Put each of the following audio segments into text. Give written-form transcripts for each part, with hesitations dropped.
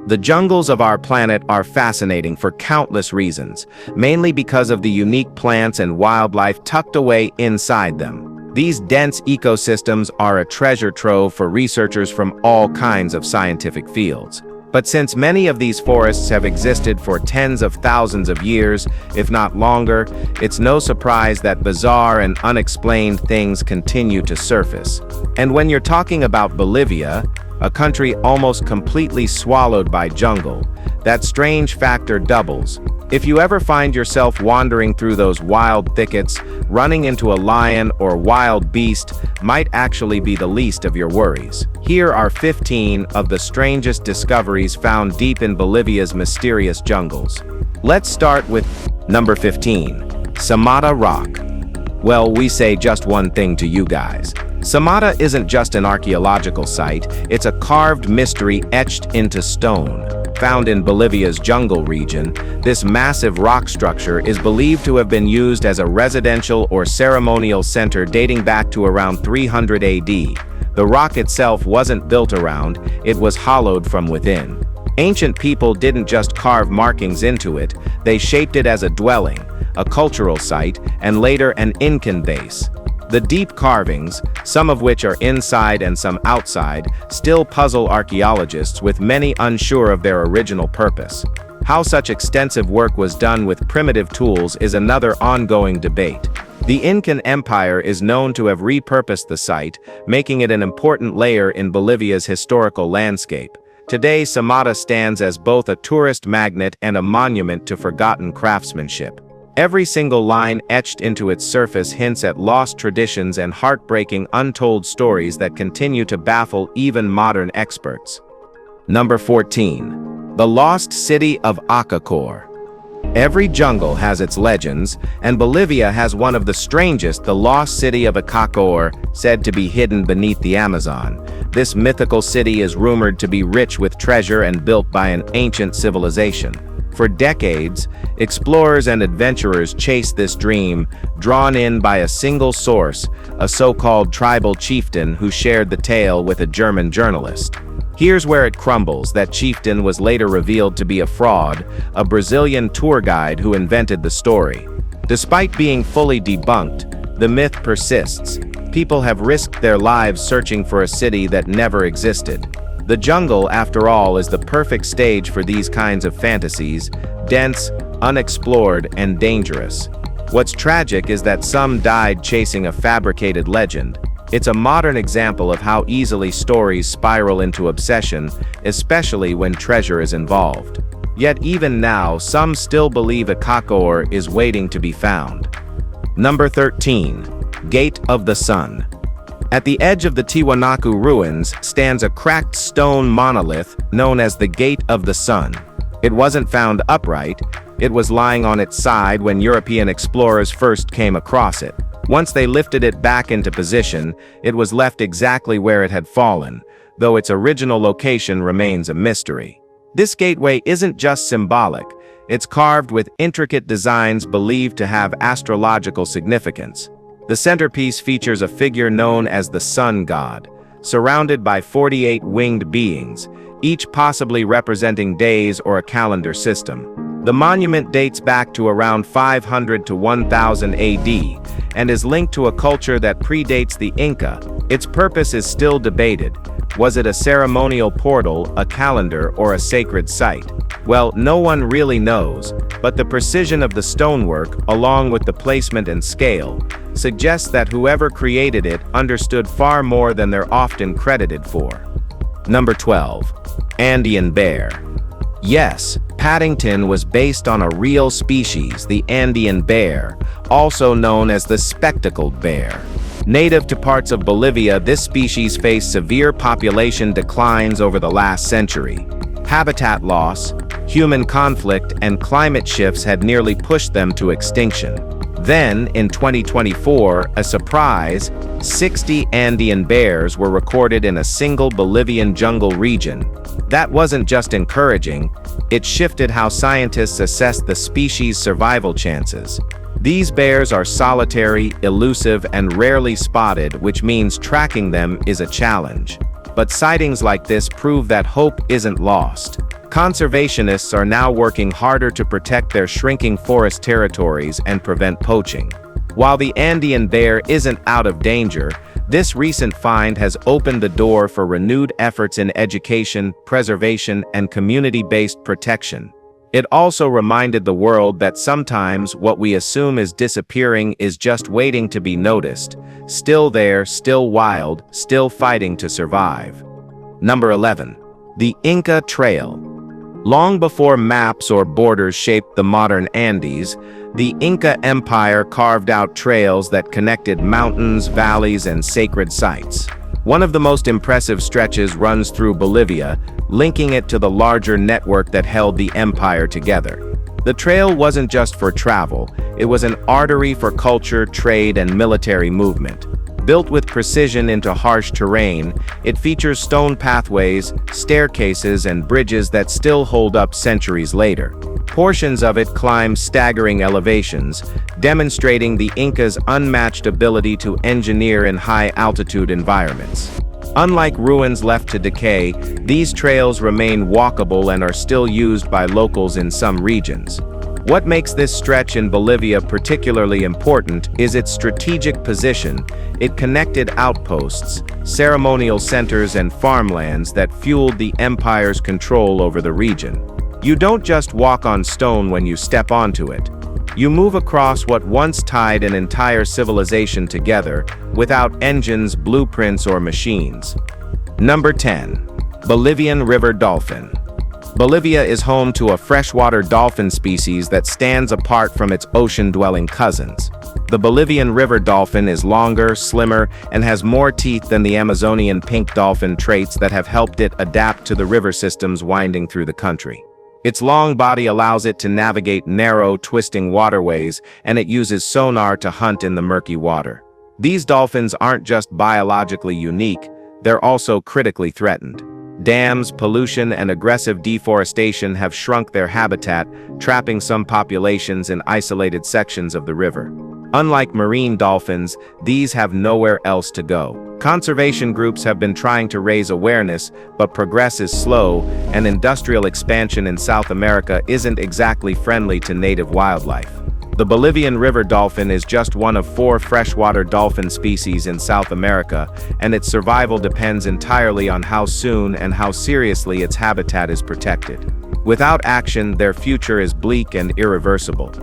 The jungles of our planet are fascinating for countless reasons, mainly because of the unique plants and wildlife tucked away inside them. These dense ecosystems are a treasure trove for researchers from all kinds of scientific fields. But since many of these forests have existed for tens of thousands of years, if not longer, it's no surprise that bizarre and unexplained things continue to surface. And when you're talking about Bolivia, a country almost completely swallowed by jungle, that strange factor doubles. If you ever find yourself wandering through those wild thickets, running into a lion or wild beast might actually be the least of your worries. Here are 15 of the strangest discoveries found deep in Bolivia's mysterious jungles. Let's start with number 15, Samada Rock. Well, we say just one thing to you guys. Samada isn't just an archaeological site, it's a carved mystery etched into stone. Found in Bolivia's jungle region, this massive rock structure is believed to have been used as a residential or ceremonial center dating back to around 300 AD. The rock itself wasn't built around, it was hollowed from within. Ancient people didn't just carve markings into it, they shaped it as a dwelling, a cultural site, and later an Incan base. The deep carvings, some of which are inside and some outside, still puzzle archaeologists, with many unsure of their original purpose. How such extensive work was done with primitive tools is another ongoing debate. The Incan Empire is known to have repurposed the site, making it an important layer in Bolivia's historical landscape. Today, Samada stands as both a tourist magnet and a monument to forgotten craftsmanship. Every single line etched into its surface hints at lost traditions and heartbreaking untold stories that continue to baffle even modern experts. Number 14. The Lost City of Aakor. Every jungle has its legends, and Bolivia has one of the strangest, the lost city of Aakor, said to be hidden beneath the Amazon. This mythical city is rumored to be rich with treasure and built by an ancient civilization. For decades, explorers and adventurers chased this dream, drawn in by a single source, a so-called tribal chieftain who shared the tale with a German journalist. Here's where it crumbles. That chieftain was later revealed to be a fraud, a Brazilian tour guide who invented the story. Despite being fully debunked, the myth persists. People have risked their lives searching for a city that never existed. The jungle, after all, is the perfect stage for these kinds of fantasies, dense, unexplored, and dangerous. What's tragic is that some died chasing a fabricated legend. It's a modern example of how easily stories spiral into obsession, especially when treasure is involved. Yet even now, some still believe Aakor is waiting to be found. Number 13. Gate of the Sun. At the edge of the Tiwanaku Ruins stands a cracked stone monolith known as the Gate of the Sun. It wasn't found upright, it was lying on its side when European explorers first came across it. Once they lifted it back into position, it was left exactly where it had fallen, though its original location remains a mystery. This gateway isn't just symbolic, it's carved with intricate designs believed to have astrological significance. The centerpiece features a figure known as the Sun God, surrounded by 48 winged beings, each possibly representing days or a calendar system. The monument dates back to around 500 to 1000 AD and is linked to a culture that predates the Inca. Its purpose is still debated. Was it a ceremonial portal, a calendar, or a sacred site? Well, no one really knows, but the precision of the stonework, along with the placement and scale, suggests that whoever created it understood far more than they're often credited for. Number 12. Andian Bear. Yes, Paddington was based on a real species, the Andian bear, also known as the spectacled bear. Native to parts of Bolivia, this species faced severe population declines over the last century. Habitat loss, human conflict, and climate shifts had nearly pushed them to extinction. Then, in 2024, a surprise, 60 Andian bears were recorded in a single Bolivian jungle region. That wasn't just encouraging, it shifted how scientists assess the species' survival chances. These bears are solitary, elusive, and rarely spotted, which means tracking them is a challenge. But sightings like this prove that hope isn't lost. Conservationists are now working harder to protect their shrinking forest territories and prevent poaching. While the Andian bear isn't out of danger, this recent find has opened the door for renewed efforts in education, preservation, and community-based protection. It also reminded the world that sometimes what we assume is disappearing is just waiting to be noticed. Still there, still wild, still fighting to survive. Number 11. The Inca Trail. Long before maps or borders shaped the modern Andes, the Inca Empire carved out trails that connected mountains, valleys, and sacred sites. One of the most impressive stretches runs through Bolivia, linking it to the larger network that held the empire together. The trail wasn't just for travel, it was an artery for culture, trade, and military movement. Built with precision into harsh terrain, it features stone pathways, staircases, and bridges that still hold up centuries later. Portions of it climb staggering elevations, demonstrating the Incas' unmatched ability to engineer in high-altitude environments. Unlike ruins left to decay, these trails remain walkable and are still used by locals in some regions. What makes this stretch in Bolivia particularly important is its strategic position. It connected outposts, ceremonial centers, and farmlands that fueled the empire's control over the region. You don't just walk on stone when you step onto it. You move across what once tied an entire civilization together, without engines, blueprints, or machines. Number 10. Bolivian River Dolphin. Bolivia is home to a freshwater dolphin species that stands apart from its ocean-dwelling cousins. The Bolivian river dolphin is longer, slimmer, and has more teeth than the Amazonian pink dolphin, traits that have helped it adapt to the river systems winding through the country. Its long body allows it to navigate narrow, twisting waterways, and it uses sonar to hunt in the murky water. These dolphins aren't just biologically unique, they're also critically threatened. Dams, pollution, and aggressive deforestation have shrunk their habitat, trapping some populations in isolated sections of the river. Unlike marine dolphins, these have nowhere else to go. Conservation groups have been trying to raise awareness, but progress is slow, and industrial expansion in South America isn't exactly friendly to native wildlife. The Bolivian river dolphin is just one of 4 freshwater dolphin species in South America, and its survival depends entirely on how soon and how seriously its habitat is protected. Without action, their future is bleak and irreversible.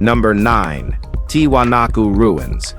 Number 9. Tiwanaku Ruins.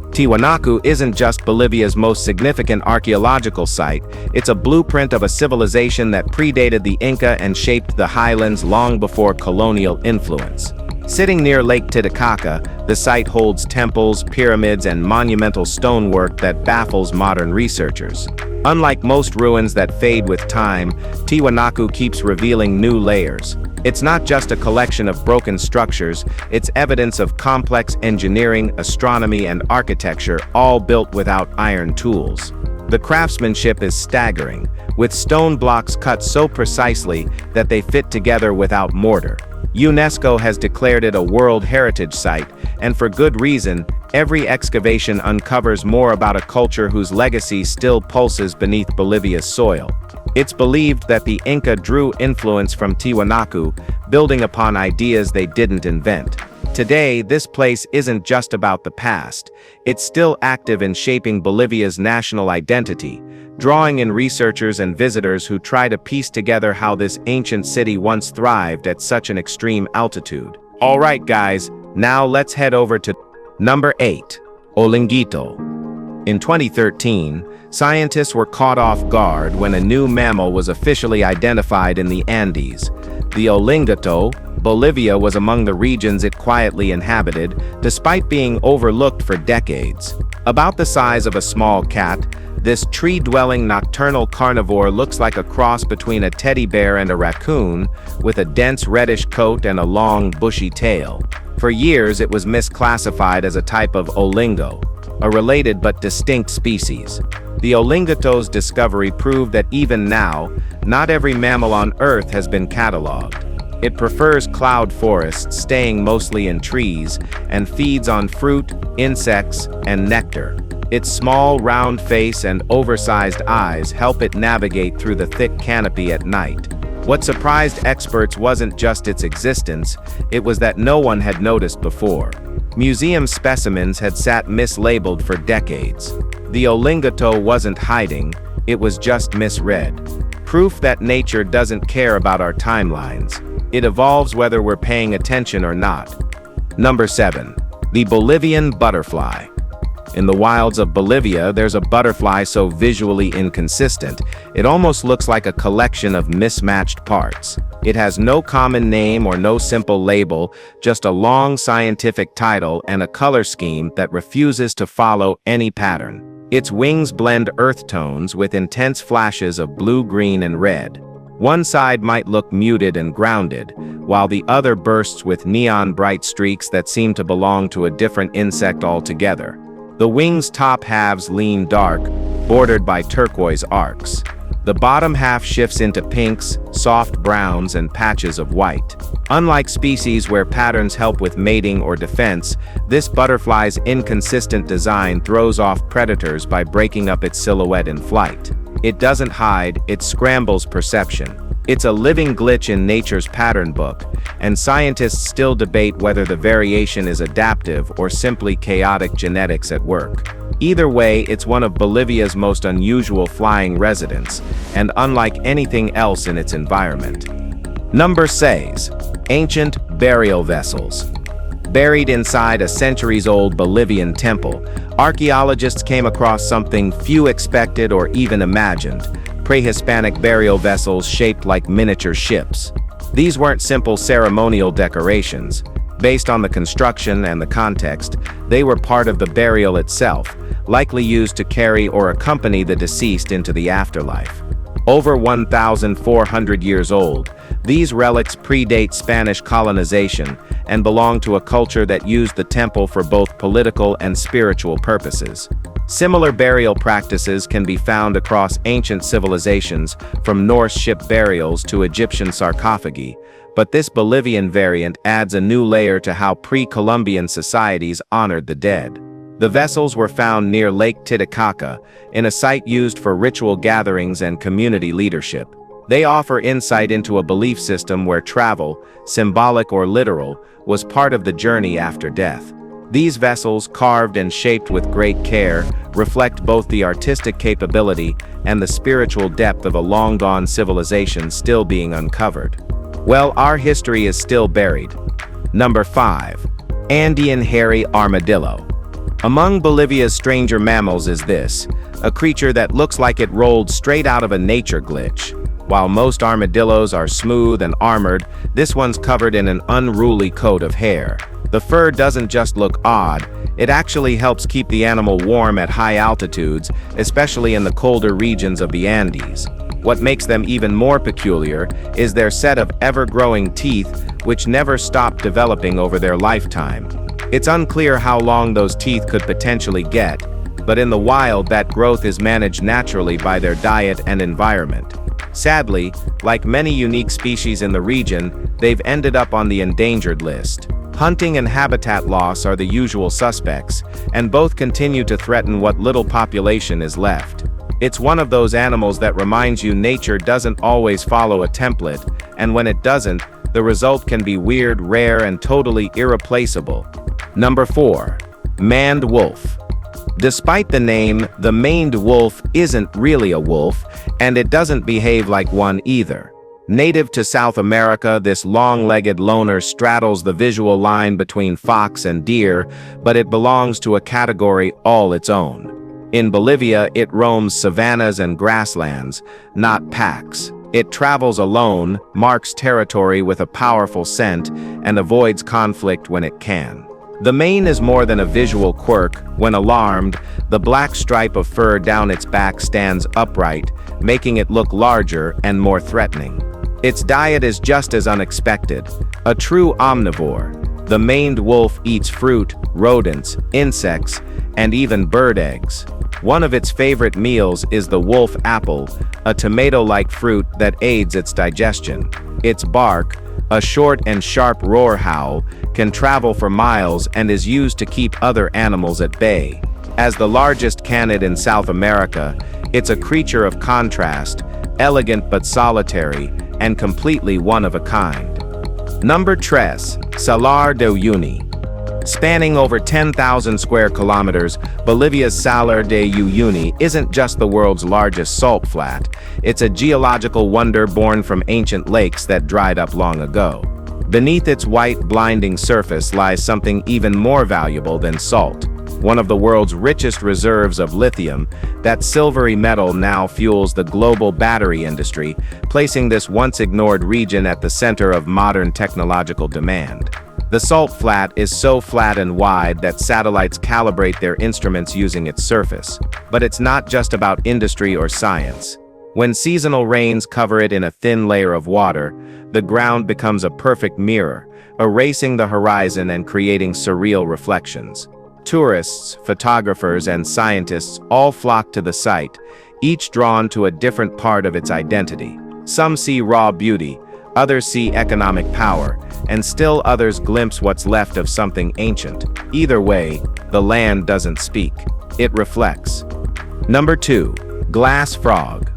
Tiwanaku isn't just Bolivia's most significant archaeological site, it's a blueprint of a civilization that predated the Inca and shaped the highlands long before colonial influence. Sitting near Lake Titicaca, the site holds temples, pyramids, and monumental stonework that baffles modern researchers. Unlike most ruins that fade with time, Tiwanaku keeps revealing new layers. It's not just a collection of broken structures, it's evidence of complex engineering, astronomy, and architecture, all built without iron tools. The craftsmanship is staggering, with stone blocks cut so precisely that they fit together without mortar. UNESCO has declared it a World Heritage Site, and for good reason. Every excavation uncovers more about a culture whose legacy still pulses beneath Bolivia's soil. It's believed that the Inca drew influence from Tiwanaku, building upon ideas they didn't invent. Today, this place isn't just about the past. It's still active in shaping Bolivia's national identity, drawing in researchers and visitors who try to piece together how this ancient city once thrived at such an extreme altitude. All right, guys, now let's head over to Number 8. Olito. In 2013, scientists were caught off guard when a new mammal was officially identified in the Andes. The Olito, Bolivia was among the regions it quietly inhabited, despite being overlooked for decades. About the size of a small cat, this tree-dwelling nocturnal carnivore looks like a cross between a teddy bear and a raccoon, with a dense reddish coat and a long, bushy tail. For years, it was misclassified as a type of olingo, a related but distinct species. The olingito's discovery proved that even now, not every mammal on Earth has been cataloged. It prefers cloud forests, staying mostly in trees, and feeds on fruit, insects, and nectar. Its small, round face and oversized eyes help it navigate through the thick canopy at night. What surprised experts wasn't just its existence, it was that no one had noticed before. Museum specimens had sat mislabeled for decades. The Olito wasn't hiding, it was just misread. Proof that nature doesn't care about our timelines. It evolves whether we're paying attention or not. Number 7. The Bolivian Butterfly. In the wilds of Bolivia, there's a butterfly so visually inconsistent, it almost looks like a collection of mismatched parts. It has no common name or no simple label, just a long scientific title and a color scheme that refuses to follow any pattern. Its wings blend earth tones with intense flashes of blue, green, and red. One side might look muted and grounded, while the other bursts with neon bright streaks that seem to belong to a different insect altogether. The wings' top halves lean dark, bordered by turquoise arcs. The bottom half shifts into pinks, soft browns, and patches of white. Unlike species where patterns help with mating or defense, this butterfly's inconsistent design throws off predators by breaking up its silhouette in flight. It doesn't hide, it scrambles perception. It's a living glitch in nature's pattern book, and scientists still debate whether the variation is adaptive or simply chaotic genetics at work. Either way, it's one of Bolivia's most unusual flying residents, and unlike anything else in its environment. Number 6. Ancient burial vessels. Buried inside a centuries-old Bolivian temple, archaeologists came across something few expected or even imagined: pre-Hispanic burial vessels shaped like miniature ships. These weren't simple ceremonial decorations. Based on the construction and the context, they were part of the burial itself, likely used to carry or accompany the deceased into the afterlife. Over 1,400 years old, these relics predate Spanish colonization and belong to a culture that used the temple for both political and spiritual purposes. Similar burial practices can be found across ancient civilizations, from Norse ship burials to Egyptian sarcophagi, but this Bolivian variant adds a new layer to how pre-Columbian societies honored the dead. The vessels were found near Lake Titicaca, in a site used for ritual gatherings and community leadership. They offer insight into a belief system where travel, symbolic or literal, was part of the journey after death. These vessels, carved and shaped with great care, reflect both the artistic capability and the spiritual depth of a long-gone civilization still being uncovered. Well, our history is still buried. Number 5. Andean hairy armadillo. Among Bolivia's stranger mammals is this, a creature that looks like it rolled straight out of a nature glitch. While most armadillos are smooth and armored, this one's covered in an unruly coat of hair. The fur doesn't just look odd, it actually helps keep the animal warm at high altitudes, especially in the colder regions of the Andes. What makes them even more peculiar is their set of ever-growing teeth, which never stop developing over their lifetime. It's unclear how long those teeth could potentially get, but in the wild that growth is managed naturally by their diet and environment. Sadly, like many unique species in the region, they've ended up on the endangered list. Hunting and habitat loss are the usual suspects, and both continue to threaten what little population is left. It's one of those animals that reminds you nature doesn't always follow a template, and when it doesn't, the result can be weird, rare, and totally irreplaceable. Number 4. Maned wolf. Despite the name, the maned wolf isn't really a wolf, and it doesn't behave like one either. Native to South America, this long-legged loner straddles the visual line between fox and deer, but it belongs to a category all its own. In Bolivia, it roams savannas and grasslands, not packs. It travels alone, marks territory with a powerful scent, and avoids conflict when it can. The mane is more than a visual quirk. When alarmed, the black stripe of fur down its back stands upright, making it look larger and more threatening. Its diet is just as unexpected. A true omnivore, the maned wolf eats fruit, rodents, insects, and even bird eggs. One of its favorite meals is the wolf apple, a tomato-like fruit that aids its digestion. Its bark, a short and sharp roar howl, can travel for miles and is used to keep other animals at bay. As the largest canid in South America, it's a creature of contrast, elegant but solitary, and completely one of a kind. Number 3, Salar de Uyuni. Spanning over 10,000 square kilometers, Bolivia's Salar de Uyuni isn't just the world's largest salt flat, it's a geological wonder born from ancient lakes that dried up long ago. Beneath its white, blinding surface lies something even more valuable than salt. One of the world's richest reserves of lithium, that silvery metal now fuels the global battery industry, placing this once-ignored region at the center of modern technological demand. The salt flat is so flat and wide that satellites calibrate their instruments using its surface. But it's not just about industry or science. When seasonal rains cover it in a thin layer of water, the ground becomes a perfect mirror, erasing the horizon and creating surreal reflections. Tourists, photographers, and scientists all flock to the site, each drawn to a different part of its identity. Some see raw beauty, others see economic power, and still others glimpse what's left of something ancient. Either way, the land doesn't speak. It reflects. Number 2, glass frog.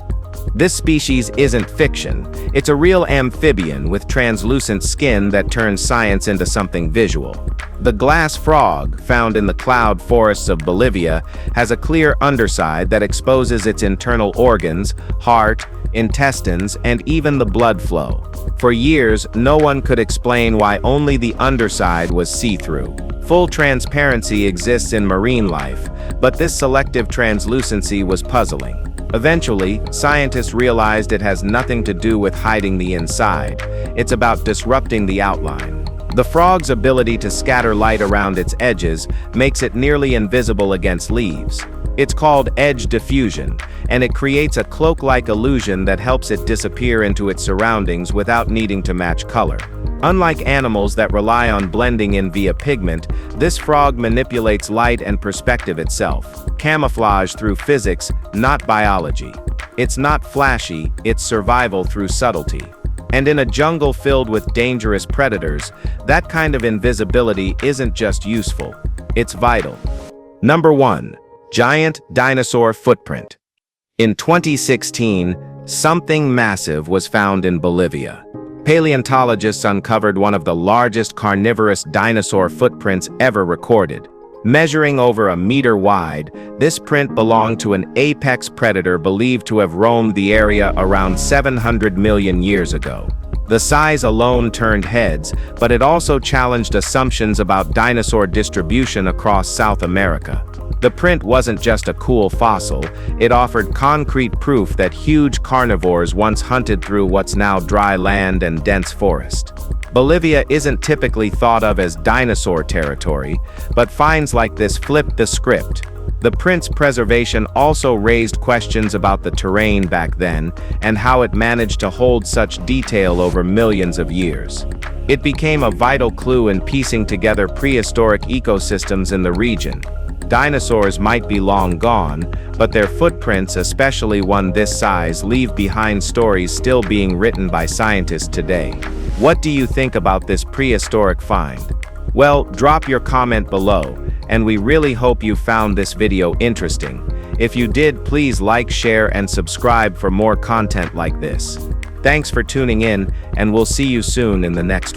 This species isn't fiction. It's a real amphibian with translucent skin that turns science into something visual. The glass frog, found in the cloud forests of Bolivia, has a clear underside that exposes its internal organs, heart, intestines, and even the blood flow. For years, no one could explain why only the underside was see-through. Full transparency exists in marine life, but this selective translucency was puzzling. Eventually, scientists realized it has nothing to do with hiding the inside. It's about disrupting the outline. The frog's ability to scatter light around its edges makes it nearly invisible against leaves. It's called edge diffusion, and it creates a cloak-like illusion that helps it disappear into its surroundings without needing to match color. Unlike animals that rely on blending in via pigment, this frog manipulates light and perspective itself. Camouflage through physics, not biology. It's not flashy, it's survival through subtlety. And in a jungle filled with dangerous predators, that kind of invisibility isn't just useful, it's vital. Number 1. Giant dinosaur footprint. In 2016, something massive was found in Bolivia. Paleontologists uncovered one of the largest carnivorous dinosaur footprints ever recorded. Measuring over a meter wide, this print belonged to an apex predator believed to have roamed the area around 700 million years ago. The size alone turned heads, but it also challenged assumptions about dinosaur distribution across South America. The print wasn't just a cool fossil, it offered concrete proof that huge carnivores once hunted through what's now dry land and dense forest. Bolivia isn't typically thought of as dinosaur territory, but finds like this flip the script. The print's preservation also raised questions about the terrain back then and how it managed to hold such detail over millions of years. It became a vital clue in piecing together prehistoric ecosystems in the region. Dinosaurs might be long gone, but their footprints, especially one this size, leave behind stories still being written by scientists today. What do you think about this prehistoric find? Well, drop your comment below, and we really hope you found this video interesting. If you did, please like, share, and subscribe for more content like this. Thanks for tuning in, and we'll see you soon in the next one.